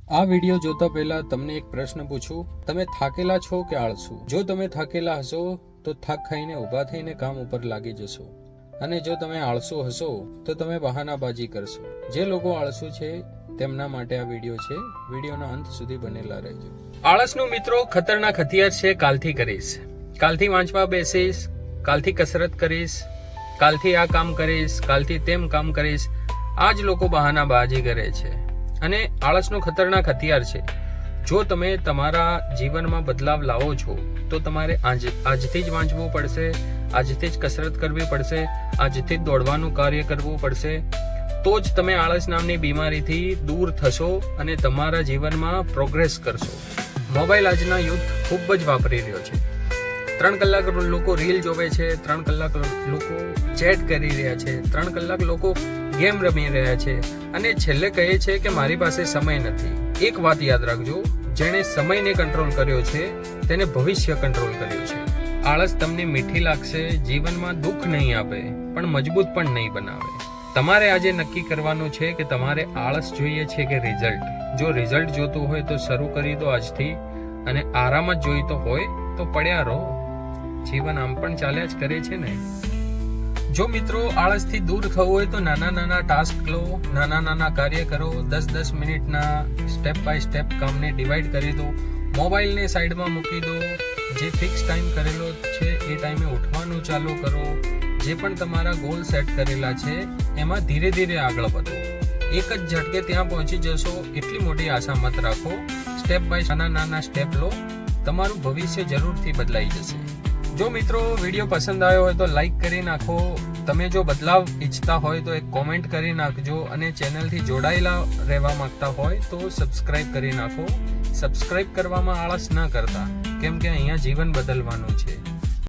આ વિડીયો જોતા પહેલા તમને એક પ્રશ્ન પૂછું, તમે થાકેલા છો કે આળસુ? જો તમે થાકેલા હશો તો થાક ખાઈને ઊભા થઈને કામ ઉપર લાગી જશો, અને જો તમે આળસુ હશો તો તમે બહાનાબાજી કરશો. જે લોકો આળસુ છે તેમના માટે આ વિડીયો છે. વિડીયોના અંત સુધી બનેલા રહેજો. આળસનું મિત્રો ખતરનાક હથિયાર છે. કાલથી કરીશ, કાલથી વાંચવા બેસીશ, કાલથી કસરત કરીશ, કાલથી આ કામ કરીશ, કાલથી તેમ કામ કરીશ. આ જ લોકો બહાનાબાજી કરે છે. અને આળસનો ખતરનાક હથિયાર છે. જો તમે તમારા જીવનમાં બદલાવ લાવો છો તો તમારે આજથી જ વાંચવું પડશે, આજથી જ કસરત કરવી પડશે, આજથી જ દોડવાનું કાર્ય કરવું પડશે. તો જ તમે આળસ નામની બીમારીથી દૂર થશો અને તમારા જીવનમાં પ્રોગ્રેસ કરશો. મોબાઈલ આજના યુથ ખૂબ જ વાપરી રહ્યો છે. 3 કલાક લોકો રીલ જોવે છે, 3 કલાક લોકો ચેટ કરી રહ્યા છે, 3 કલાક લોકો ગેમ રમી રહ્યા છે, અને છેલ્લે કહે છે કે મારી પાસે સમય નથી. એક વાત યાદ રાખજો, જેણે સમયને કંટ્રોલ કર્યો છે તેને ભવિષ્ય કંટ્રોલ કર્યું છે. આળસ તમને મીઠી લાગશે, જીવનમાં દુઃખ નહીં આપે, પણ મજબૂત પણ નહીં બનાવે. તમારે આજે નક્કી કરવાનું છે કે તમારે આળસ જોઈએ છે કે રિઝલ્ટ. જો રિઝલ્ટ જોતું હોય તો શરૂ કરી દો આજથી, અને આરામ જ જોઈતો હોય તો પડ્યા રહો. જીવન આમ પણ ચાલ્યા જ કરે છે ને. જો મિત્રો આળસથી દૂર થવું હોય તો નાના નાના ટાસ્ક લો, નાના નાના કાર્ય કરો. 10-10 મિનિટના સ્ટેપ બાય સ્ટેપ કામને ડિવાઈડ કરી દો. મોબાઈલને સાઈડમાં મૂકી દો. જે ફિક્સ ટાઈમ કરેલો છે એ ટાઈમે ઉઠવાનું ચાલુ કરો. જે પણ તમારા ગોલ સેટ કરેલા છે એમાં ધીરે ધીરે આગળ વધો. એક જ ઝટકે ત્યાં પહોંચી જશો એટલી મોટી આશા મત રાખો. સ્ટેપ બાય નાના નાના સ્ટેપ લો. તમારું ભવિષ્ય જરૂરથી બદલાઈ જશે. જો મિત્રો વિડીયો પસંદ આવ્યો હોય તો લાઈક કરી નાખો. તમે જો બદલાવ ઈચ્છતા હોય તો એક કોમેન્ટ કરી નાખજો, અને ચેનલથી જોડાયેલા રહેવા માંગતા હોય તો સબસ્ક્રાઇબ કરી નાખો. સબસ્ક્રાઇબ કરવામાં આળસ ન કરતા, કેમ કે અહીંયા જીવન બદલવાનું છે.